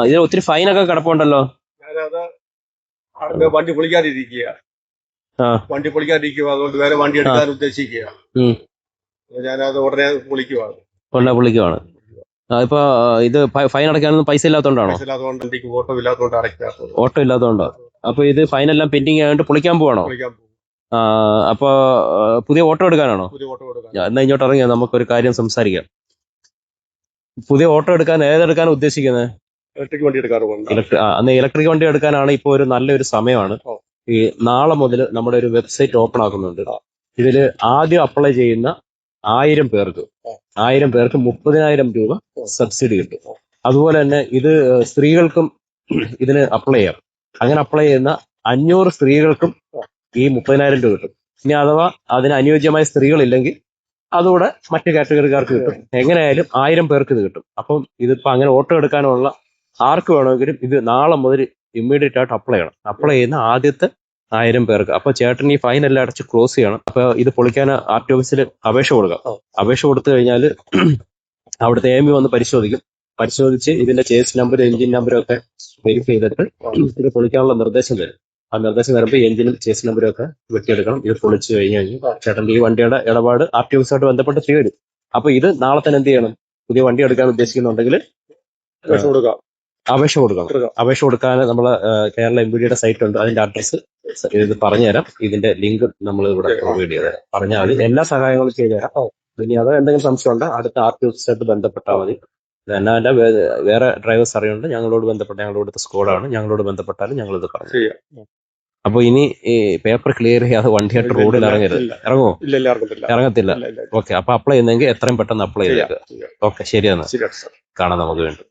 ഇതിന് ഒത്തിരി ഫൈനൊക്കെ കിടപ്പുണ്ടല്ലോ. ഞാനത് അവിടെ വണ്ടി പൊളിക്കാതിരിക്കുക. ആ വണ്ടി പൊളിക്കാതിരിക്കുക, അതുകൊണ്ട് വേറെ വണ്ടി എടുക്കാൻ ഉദ്ദേശിക്കുക. ഞാനത് ഉടനെ പൊളിക്കുവാണ്. ഉടനെ പൊളിക്കുവാണ്. ഇപ്പൊ ഇത് ഫൈൻ അടയ്ക്കാനൊന്നും പൈസ ഇല്ലാത്തതുകൊണ്ടാണോ? പൈസ ഇല്ലാത്തതുകൊണ്ട് വണ്ടിക്ക് ഓട്ടോ ഇല്ലാത്തതുകൊണ്ട് അടയ്ക്കാത്തത്. ഓട്ടോ ഇല്ലാത്തതുകൊണ്ടോ? അപ്പൊ ഇത് ഫൈനെല്ലാം പെൻഡിങ് ആയതുകൊണ്ട് പൊളിക്കാൻ പോവാണോ? പൊളിക്കാൻ പോകും. അപ്പൊ പുതിയ ഓട്ടോ എടുക്കാനാണോ? പുതിയ ഓട്ടോ എടുക്കാൻ. എന്നാ ഇങ്ങോട്ട് ഇറങ്ങിയാ നമുക്കൊരു കാര്യം സംസാരിക്കാം. പുതിയ ഓട്ടോ എടുക്കാൻ ഏതെടുക്കാൻ ഉദ്ദേശിക്കുന്നത്? ഇലക്ട്രിക് വണ്ടി എടുക്കാറുണ്ട്. അന്ന് ഇലക്ട്രിക് വണ്ടി എടുക്കാനാണ് ഇപ്പോൾ ഒരു നല്ലൊരു സമയമാണ്. ഈ നാളെ മുതൽ നമ്മുടെ ഒരു വെബ്സൈറ്റ് ഓപ്പൺ ആക്കുന്നുണ്ട്. ഇതില് ആദ്യം അപ്ലൈ ചെയ്യുന്ന 1000 പേർക്ക് 30,000 രൂപ സബ്സിഡി കിട്ടും. അതുപോലെ തന്നെ ഇത് സ്ത്രീകൾക്കും ഇതിന് അപ്ലൈ ചെയ്യാം. അങ്ങനെ അപ്ലൈ ചെയ്യുന്ന 500 സ്ത്രീകൾക്കും ഈ 30,000 രൂപ കിട്ടും. ഇനി അഥവാ അതിന് അനുയോജ്യമായ സ്ത്രീകളില്ലെങ്കിൽ അതുകൂടെ മറ്റു കാറ്റഗറിക്കാർക്ക് കിട്ടും. എങ്ങനെയായാലും 1000 പേർക്ക് ഇത് കിട്ടും. അപ്പം ഇതിപ്പോ അങ്ങനെ ഓട്ടോ എടുക്കാനുള്ള ആർക്ക് വേണമെങ്കിലും ഇത് നാളെ മുതൽ ഇമ്മീഡിയറ്റ് ആയിട്ട് അപ്ലൈ ചെയ്യണം. അപ്ലൈ ചെയ്യുന്ന ആദ്യത്തെ 1000 പേർക്ക്. അപ്പൊ ചേട്ടൻ ഈ ഫൈൻ എല്ലാം അടച്ച് ക്ലോസ് ചെയ്യണം. അപ്പൊ ഇത് പൊളിക്കാൻ ആർടി ഓഫീസിൽ അപേക്ഷ കൊടുക്കാം. അപേക്ഷ കൊടുത്തു കഴിഞ്ഞാൽ അവിടുത്തെ AME വന്ന് പരിശോധിച്ച് ഇതിന്റെ ചേസ് നമ്പർ എഞ്ചിൻ നമ്പറും ഒക്കെ വെരിഫൈ ചെയ്തിട്ട് ഇത് പൊളിക്കാനുള്ള നിർദ്ദേശം തരും. ആ നിർദ്ദേശം വരുമ്പോൾ എഞ്ചിനും ചേസ് നമ്പറും ഒക്കെ വെട്ടിയെടുക്കണം. ഇത് പൊളിച്ചു കഴിഞ്ഞാൽ ചേട്ടൻ്റെ ഈ വണ്ടിയുടെ ഇടപാട് ആർടി ഓഫീസുമായിട്ട് ബന്ധപ്പെട്ട് തീരും. അപ്പൊ ഇത് നാളെ തന്നെ എന്ത് ചെയ്യണം? പുതിയ വണ്ടി എടുക്കാൻ ഉദ്ദേശിക്കുന്നുണ്ടെങ്കിൽ അപേക്ഷ കൊടുക്കണം. അപേക്ഷ കൊടുക്കാൻ നമ്മളെ കേരള MPDയുടെ സൈറ്റ് ഉണ്ട്. അതിന്റെ അഡ്രസ്സ് ഇത് പറഞ്ഞുതരാം. ഇതിന്റെ ലിങ്ക് നമ്മൾ ഇവിടെ പ്രൊവൈഡ് ചെയ്തുതരാം. പറഞ്ഞാൽ മതി. എല്ലാ സഹായങ്ങളും ചെയ്തുതരാം. ഇനി അത് എന്തെങ്കിലും സംശയം ഉണ്ടോ അടുത്ത ആർടി ഓഫീസായിട്ട് ബന്ധപ്പെട്ടാൽ മതി. എന്നാ വേറെ ഡ്രൈവേഴ്സ് അറിയുന്നുണ്ട്. ഞങ്ങളോട് ഇവിടുത്തെ സ്ക്വാഡാണ്. ഞങ്ങളോട് ബന്ധപ്പെട്ടാലും ഞങ്ങളിത് പറഞ്ഞു. അപ്പൊ ഇനി ഈ പേപ്പർ ക്ലിയർ ചെയ്യാതെ വണ്ടിയായിട്ട് റോഡിൽ ഇറങ്ങുമോ? ഇറങ്ങത്തില്ല. ഓക്കെ. അപ്പൊ അപ്ലൈ ചെയ്യുന്നെങ്കിൽ എത്രയും പെട്ടെന്ന് അപ്ലൈ ചെയ്തേക്കുക. ഓക്കെ, ശരിയാണ്. കാണാം നമുക്ക് വേണ്ടി.